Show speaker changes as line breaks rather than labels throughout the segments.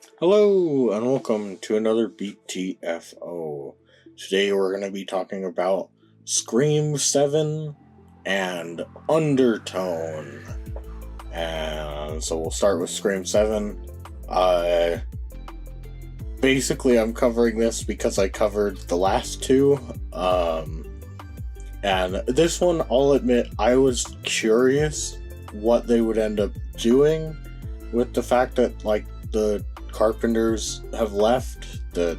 Hello and welcome to another BTFO. Today we're going to be talking about Scream 7 and Undertone. And so we'll start with Scream 7. Uh, Basically, I'm covering this because I covered the last two. And this one, I'll admit, I was curious what they would end up doing with the fact that, like, the Carpenters have left. That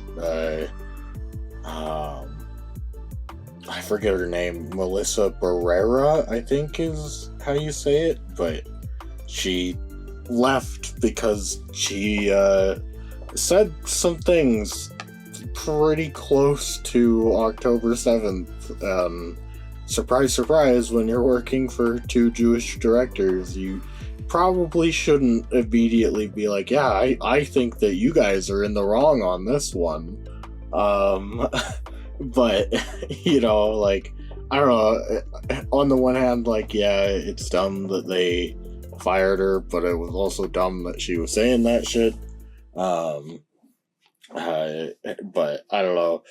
I forget her name, Melissa Barrera, I think is how you say it, but she left because she said some things pretty close to October 7th. Surprise, surprise, when you're working for two Jewish directors, you probably shouldn't immediately be like, yeah, I think that you guys are in the wrong on this one. But, like, I don't know. On the one hand, like, yeah, it's dumb that they fired her, but it was also dumb that she was saying that shit. But I don't know.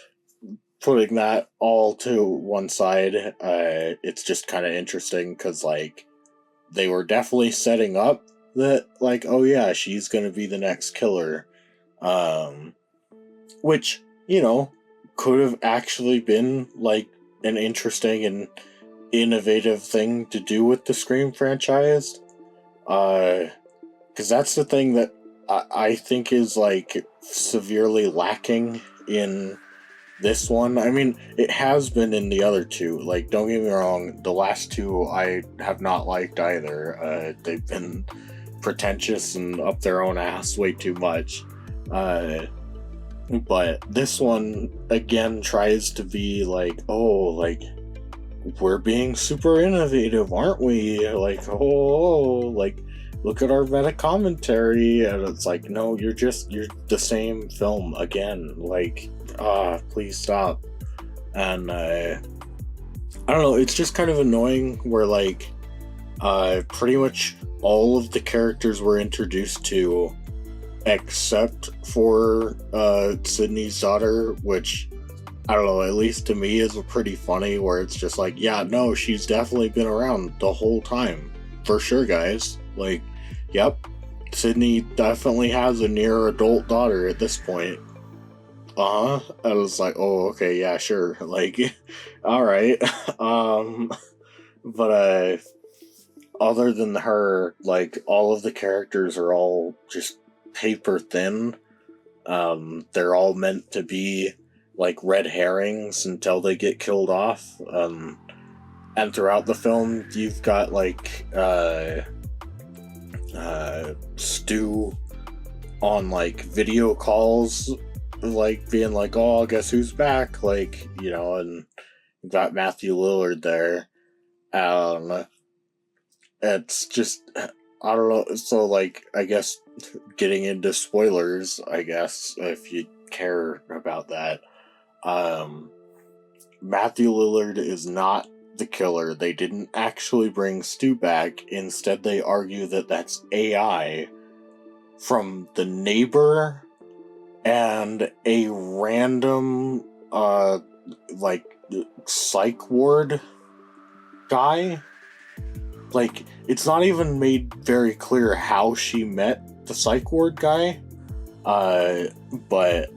Putting that all to one side, it's just kind of interesting because, like, they were definitely setting up that, like, oh yeah, she's gonna be the next killer. Which, could have actually been, like, an interesting and innovative thing to do with the Scream franchise. Because that's the thing that I think is, like, severely lacking in this one. I mean, it has been in the other two. Like, don't get me wrong, the last two I have not liked either. They've been pretentious and up their own ass way too much. But this one, again, tries to be like, oh, like, we're being super innovative, aren't we? Like, like, look at our meta commentary. And it's like, no, you're the same film again. Like, please stop. And I don't know, it's just kind of annoying where, like, pretty much all of the characters were introduced to except for Sydney's daughter, which, I don't know, at least to me is pretty funny, where it's just like, yeah, no, she's definitely been around the whole time. For sure, guys. Like, yep, Sydney definitely has a near adult daughter at this point. I was like, oh, okay, yeah, sure. Like, alright. But other than her, like, all of the characters are all just paper thin. They're all meant to be, like, red herrings until they get killed off. And throughout the film, you've got, like, Stu on, like, video calls, like, being like, oh, guess who's back? Like, and you've got Matthew Lillard there. It's just, I don't know. So, like, I guess getting into spoilers, I guess, if you care about that, Matthew Lillard is not the killer. They didn't actually bring Stu back. Instead, they argue that that's AI from the neighbor and a random, like, psych ward guy. Like, it's not even made very clear how she met the psych ward guy. But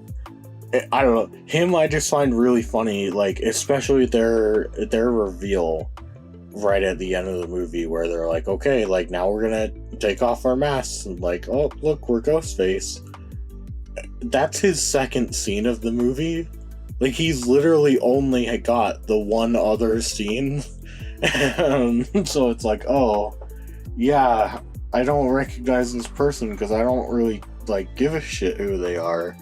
I don't know. Him, I just find really funny. Like, especially their reveal right at the end of the movie, where they're like, okay, like, now we're gonna take off our masks, and like, oh, look, we're Ghostface. That's his second scene of the movie. Like, he's literally only got the one other scene. So it's like, oh, yeah, I don't recognize this person because I don't really, like, give a shit who they are.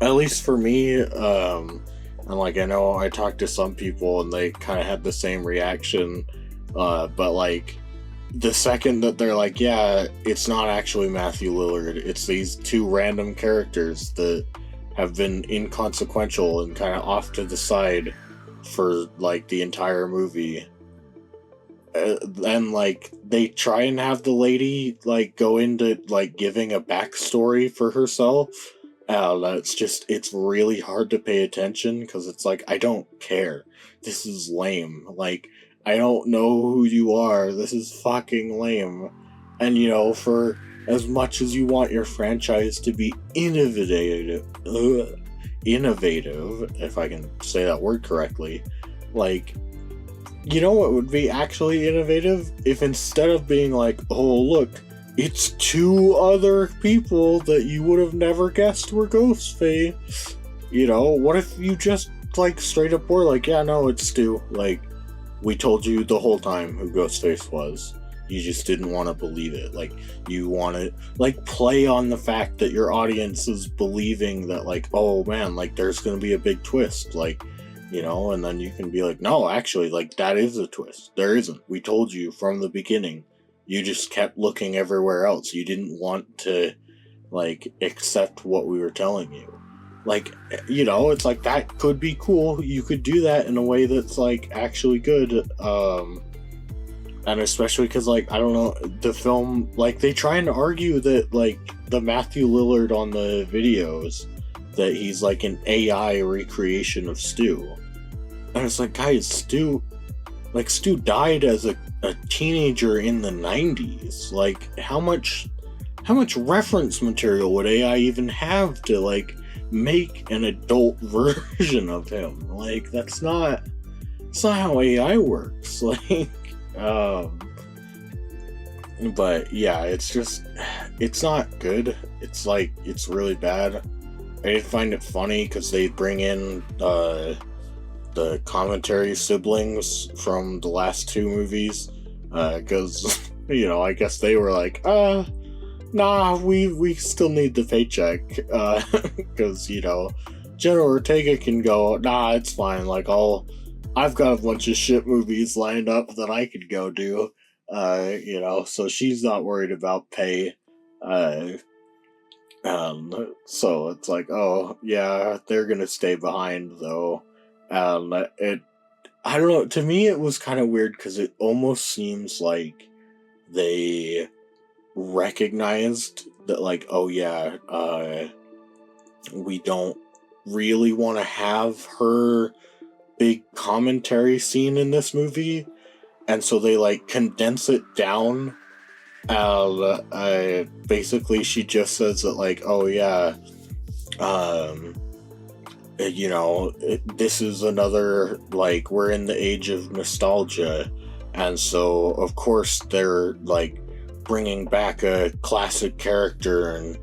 At least for me, and, like, I know I talked to some people and they kind of had the same reaction, but, like, the second that they're like, yeah, it's not actually Matthew Lillard, it's these two random characters that have been inconsequential and kind of off to the side for, like, the entire movie. and like they try and have the lady like go into like giving a backstory for herself. It's really hard to pay attention because it's like, I don't care. This is lame. Like, I don't know who you are. This is fucking lame. And for as much as you want your franchise to be innovative, if I can say that word correctly, like, what would be actually innovative? If instead of being like, oh, look, it's two other people that you would have never guessed were Ghostface. What if you just, like, straight up were like, yeah, no, it's Stu. Like, we told you the whole time who Ghostface was. You just didn't want to believe it. Like, you want to, like, play on the fact that your audience is believing that, like, oh, man, like, there's going to be a big twist. Like, and then you can be like, no, actually, like, that is a twist. There isn't. We told you from the beginning. You just kept looking everywhere else. You didn't want to, like, accept what we were telling you. Like, it's like, that could be cool. You could do that in a way that's, like, actually good. And especially because, like, I don't know, the film, like, they try to argue that, like, the Matthew Lillard on the videos, that he's, like, an AI recreation of Stu. And it's like, guys, Stu died as a teenager in the 90s. Like, how much reference material would AI even have to, like, make an adult version of him? Like, that's not how AI works. Like, but yeah, it's not good. It's like, it's really bad. I did find it funny because they bring in the commentary siblings from the last two movies, because I guess they were like, nah, we still need the paycheck, because Jenna Ortega can go, nah, it's fine, like, I've got a bunch of shit movies lined up that I could go do, so she's not worried about pay. So it's like, oh yeah, they're gonna stay behind though. I don't know, to me it was kind of weird because it almost seems like they recognized that, like, oh yeah, we don't really want to have her big commentary scene in this movie, and so they, like, condense it down. Basically she just says that, like, oh yeah, this is another, like, we're in the age of nostalgia, and so of course they're, like, bringing back a classic character, and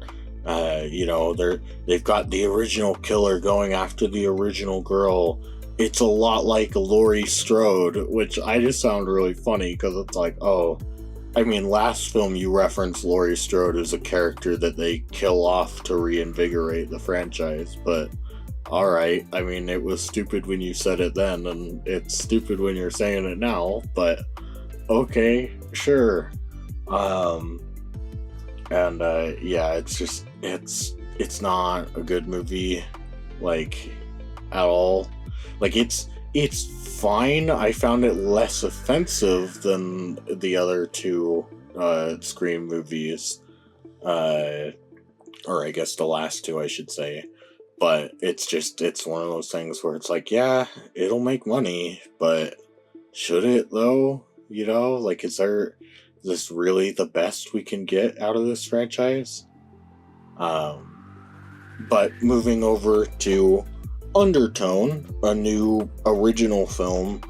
they've got the original killer going after the original girl. It's a lot like Laurie Strode, which I just found really funny because it's like, oh, I mean, last film you referenced Laurie Strode as a character that they kill off to reinvigorate the franchise, but alright, I mean, it was stupid when you said it then, and it's stupid when you're saying it now, but okay, sure. Yeah, it's not a good movie, like, at all. Like, it's fine. I found it less offensive than the other two Scream movies, or I guess the last two, I should say. But it's one of those things where it's like, yeah, it'll make money, but should it though? Like, is this really the best we can get out of this franchise? But moving over to Undertone, a new original film.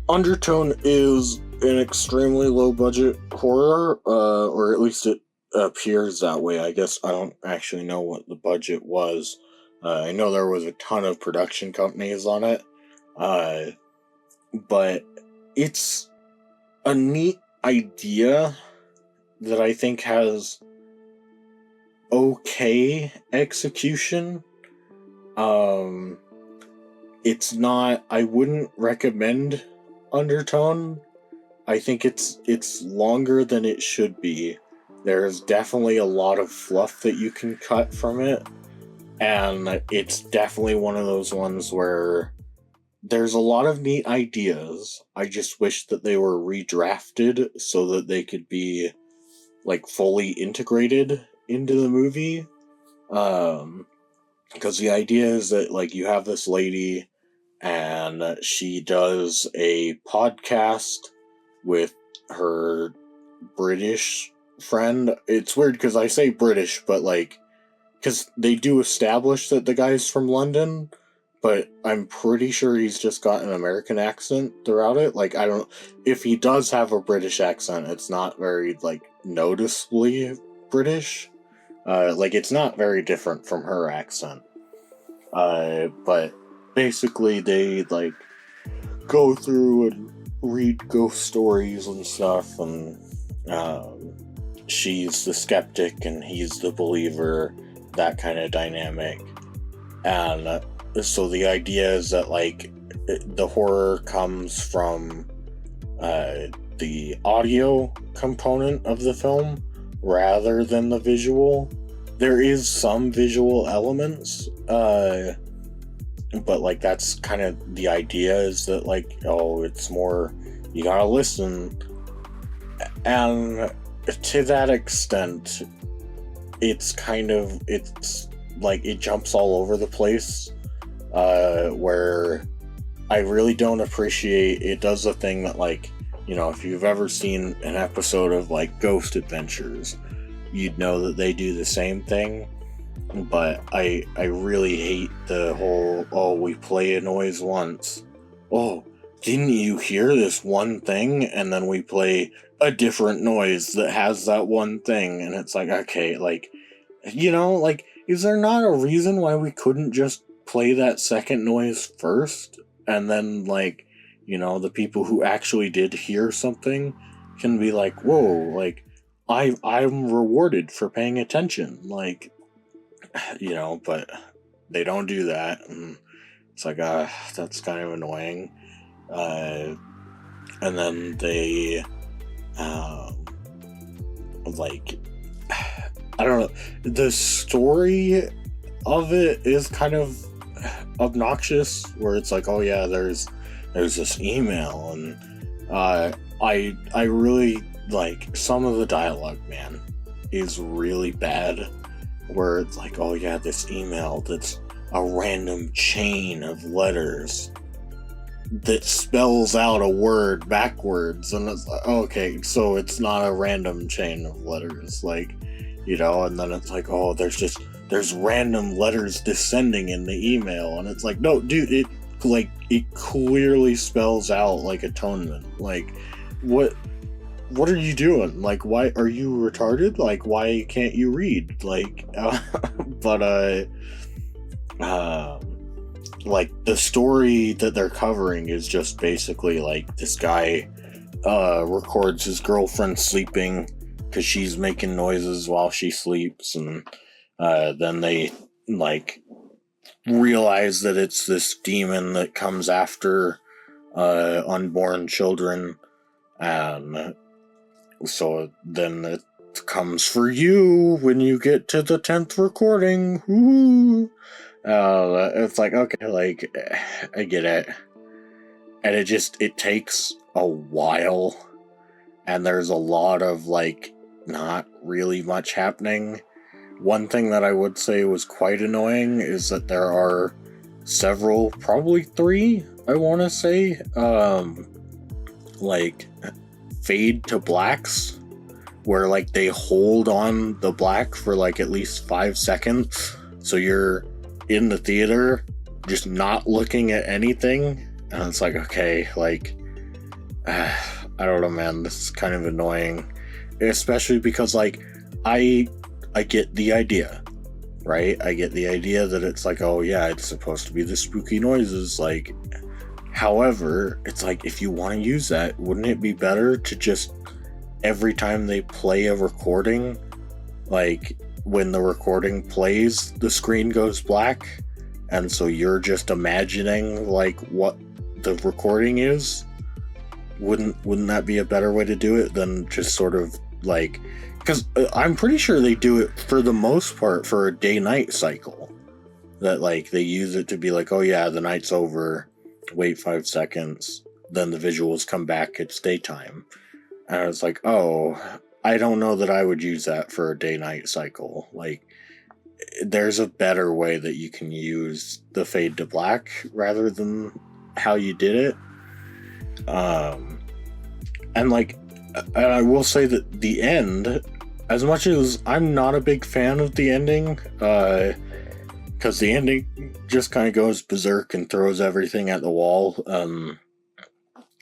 Undertone is an extremely low budget horror, or at least it appears that way. I guess I don't actually know what the budget was. I know there was a ton of production companies on it, but it's a neat idea that I think has okay execution. It's not, I wouldn't recommend Undertone. I think it's longer than it should be. There's definitely a lot of fluff that you can cut from it, and it's definitely one of those ones where there's a lot of neat ideas. I just wish that they were redrafted so that they could be like fully integrated into the movie. Because the idea is that like you have this lady and she does a podcast with her British friend. It's weird because I say British, but like, because they do establish that the guy's from London, but I'm pretty sure he's just got an American accent throughout it. Like, I don't, if he does have a British accent, it's not very, like, noticeably British. Like, it's not very different from her accent. But basically, they, like, go through and read ghost stories and stuff, and she's the skeptic and he's the believer, that kind of dynamic. And so the idea is that, like, the horror comes from the audio component of the film rather than the visual. There is some visual elements, but like that's kind of the idea, is that like, oh, it's more, you gotta listen. And to that extent, it's like it jumps all over the place, where I really don't appreciate, it does a thing that, like, you know, if you've ever seen an episode of like Ghost Adventures, you'd know that they do the same thing. But I really hate the whole, oh, we play a noise once, oh, didn't you hear this one thing, and then we play a different noise that has that one thing, and it's like, okay, like, you know, like, is there not a reason why we couldn't just play that second noise first, and then, like, you know, the people who actually did hear something can be like, whoa, like, I'm rewarded for paying attention, like, you know, but they don't do that, and it's like, that's kind of annoying. And then they, like, I don't know, the story of it is kind of obnoxious, where it's like, oh yeah, there's this email, and I really, like, some of the dialogue, man, is really bad, where it's like, oh yeah, this email that's a random chain of letters that spells out a word backwards, and it's like, okay, so it's not a random chain of letters, like, you know, and then it's like, oh, there's random letters descending in the email, and it's like, no, dude, it clearly spells out, like, atonement, like, what are you doing? Like, why are you retarded? Like, why can't you read? Like, but like, the story that they're covering is just basically like, this guy records his girlfriend sleeping because she's making noises while she sleeps, and then they, like, realize that it's this demon that comes after unborn children, and so then it comes for you when you get to the 10th recording. Woo! It's like, okay, like, I get it. And it takes a while, and there's a lot of, like, not really much happening. One thing that I would say was quite annoying is that there are several, probably 3, I want to say, like, fade to blacks, where, like, they hold on the black for, like, at least 5 seconds, so you're in the theater just not looking at anything, and it's like, okay, like, I don't know, man, this is kind of annoying, especially because, like, I get the idea, right? I get the idea that it's like, oh yeah, it's supposed to be the spooky noises, like, however, it's like, if you want to use that, wouldn't it be better to just, every time they play a recording, like, when the recording plays, the screen goes black, and so you're just imagining, like, what the recording is? Wouldn't that be a better way to do it than just sort of, like, because I'm pretty sure they do it for the most part for a day-night cycle, that, like, they use it to be like, oh yeah, the night's over, wait 5 seconds, then the visuals come back, it's daytime. And I was like, oh, I don't know that I would use that for a day-night cycle. Like, there's a better way that you can use the fade to black rather than how you did it. And like, and I will say that the end, as much as I'm not a big fan of the ending, because the ending just kind of goes berserk and throws everything at the wall.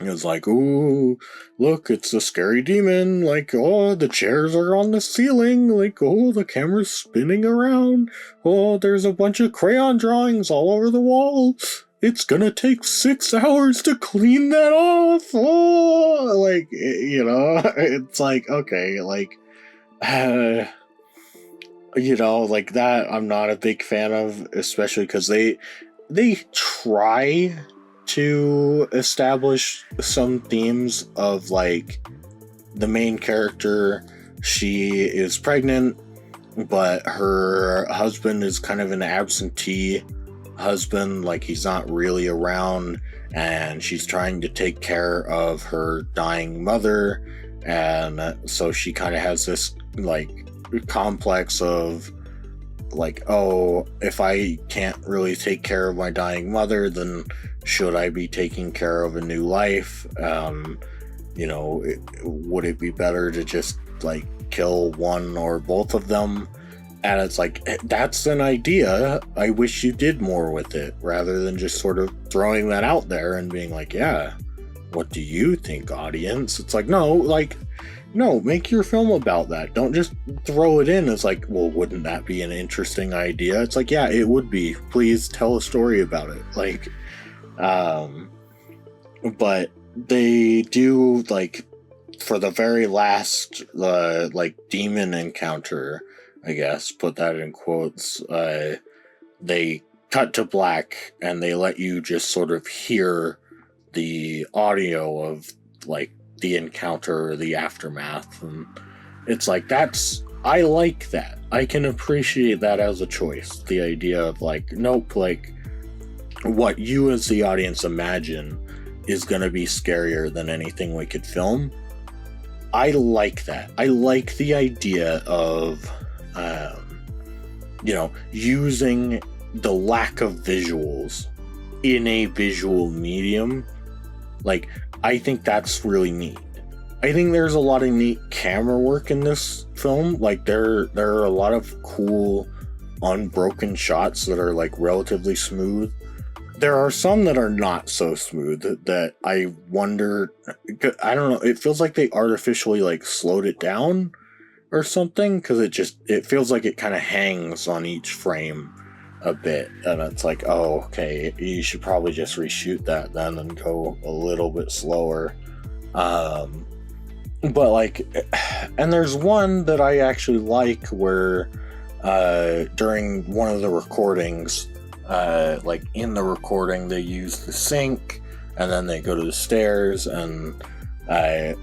It was like, ooh, look, it's a scary demon. Like, oh, the chairs are on the ceiling. Like, oh, the camera's spinning around. Oh, there's a bunch of crayon drawings all over the wall. It's gonna take 6 hours to clean that off. Oh, like, you know, it's like, okay, like, you know, like that I'm not a big fan of, especially because they try to establish some themes of like the main character, she is pregnant, but her husband is kind of an absentee husband, like he's not really around, and she's trying to take care of her dying mother, and so she kind of has this like complex of like, oh, if I can't really take care of my dying mother, then should I be taking care of a new life? You know, would it be better to just like kill one or both of them? And it's like, that's an idea. I wish you did more with it, rather than just sort of throwing that out there and being like, yeah, what do you think, audience? It's like, no, make your film about that. Don't just throw it in as like, well, wouldn't that be an interesting idea? It's like, yeah, it would be. Please tell a story about it. Like, but they do, like, for the very last, like, demon encounter, I guess, put that in quotes, they cut to black and they let you just sort of hear the audio of, like, the encounter or the aftermath. And it's like, I like that. I can appreciate that as a choice. The idea of, like, nope, like, what you as the audience imagine is going to be scarier than anything we could film. I like that. I like the idea of, you know, using the lack of visuals in a visual medium. Like, I think that's really neat. I think there's a lot of neat camera work in this film. Like, there are a lot of cool unbroken shots that are like relatively smooth. There are some that are not so smooth that I wonder, I don't know, it feels like they artificially like slowed it down or something, because it feels like it kind of hangs on each frame a bit, and it's like, oh, okay, you should probably just reshoot that then and go a little bit slower. But like, and there's one that I actually like where during one of the recordings, like in the recording they use the sink and then they go to the stairs, and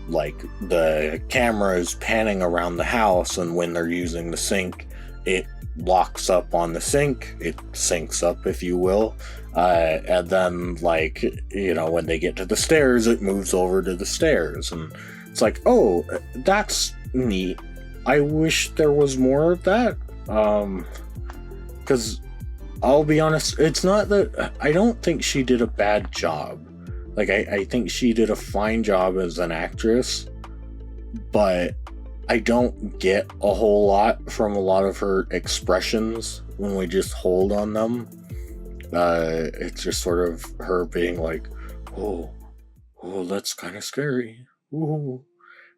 like the camera is panning around the house, and when they're using the sink, it locks up on the sink, it syncs up, if you will, and then, like, you know, when they get to the stairs, it moves over to the stairs, and it's like, oh, that's neat. I wish there was more of that, because I'll be honest, it's not that I don't think she did a bad job. Like, I think she did a fine job as an actress, but I don't get a whole lot from a lot of her expressions when we just hold on them. It's just sort of her being like, oh, that's kind of scary. Ooh.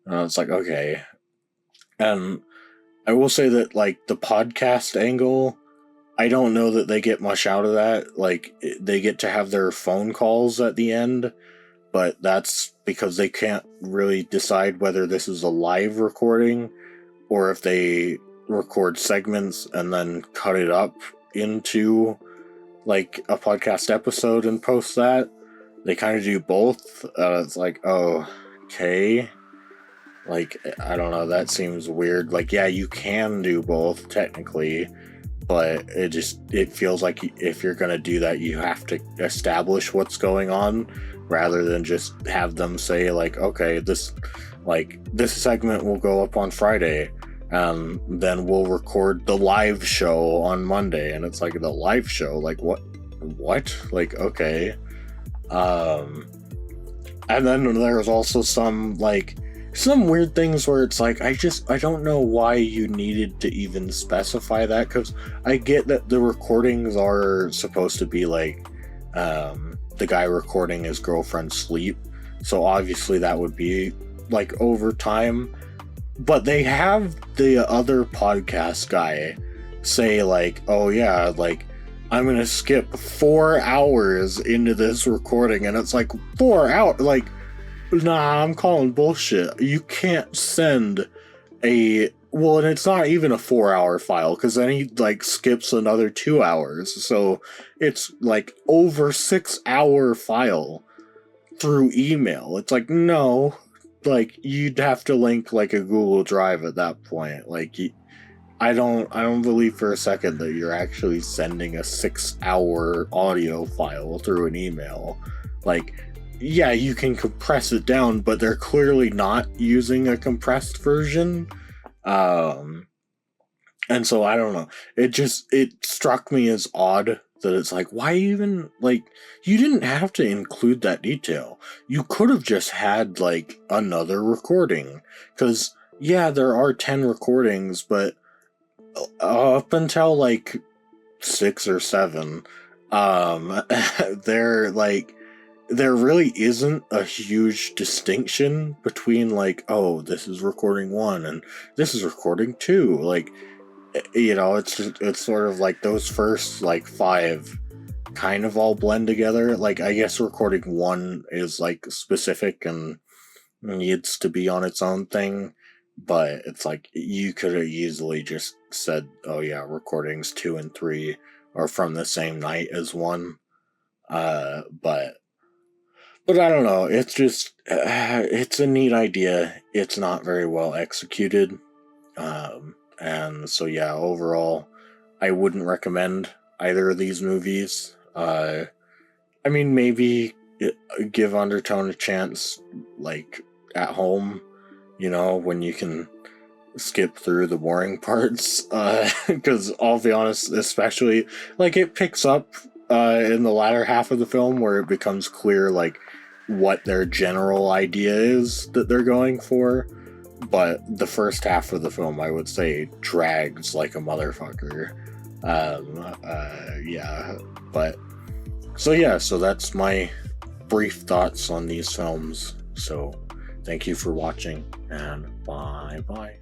And it's like, okay. And I will say that, like, the podcast angle, I don't know that they get much out of that. Like, they get to have their phone calls at the end, but that's because they can't really decide whether this is a live recording or if they record segments and then cut it up into like a podcast episode and post that. They kind of do both. It's like, oh, okay. Like, I don't know, that seems weird. Like, yeah, you can do both technically, but it feels like if you're gonna do that, you have to establish what's going on rather than just have them say like, okay, this segment will go up on Friday, then we'll record the live show on Monday. And it's like, the live show, like what, like, okay. And then there's also some weird things where it's like, I don't know why you needed to even specify that, because I get that the recordings are supposed to be like, the guy recording his girlfriend's sleep, so obviously that would be like over time. But they have the other podcast guy say like, oh yeah, like, I'm gonna skip 4 hours into this recording, and it's like, 4 hours? Like, nah, I'm calling bullshit. You can't send well, and it's not even a 4-hour file, because then he like skips another 2 hours, so it's like over 6-hour file through email. It's like, no, like, you'd have to link like a Google Drive at that point. Like, I don't believe for a second that you're actually sending a 6-hour audio file through an email. Like, yeah, you can compress it down, but they're clearly not using a compressed version. And so I don't know. It struck me as odd that it's like, why even, like, you didn't have to include that detail. You could have just had like another recording, because yeah, there are 10 recordings, but up until like 6 or 7, they're like, there really isn't a huge distinction between like, oh, this is recording 1 and this is recording 2. Like, you know, it's sort of like those first like 5 kind of all blend together. Like, I guess recording 1 is like specific and needs to be on its own thing, but it's like, you could have easily just said, oh yeah, recordings 2 and 3 are from the same night as 1. But I don't know, it's just, it's a neat idea. It's not very well executed. And so yeah, overall, I wouldn't recommend either of these movies. I mean, maybe give Undertone a chance, like, at home, you know, when you can skip through the boring parts. Because I'll be honest, especially, like, it picks up in the latter half of the film where it becomes clear, like, what their general idea is that they're going for. But the first half of the film, I would say, drags like a motherfucker. Yeah, but so that's my brief thoughts on these films. So thank you for watching, and bye bye.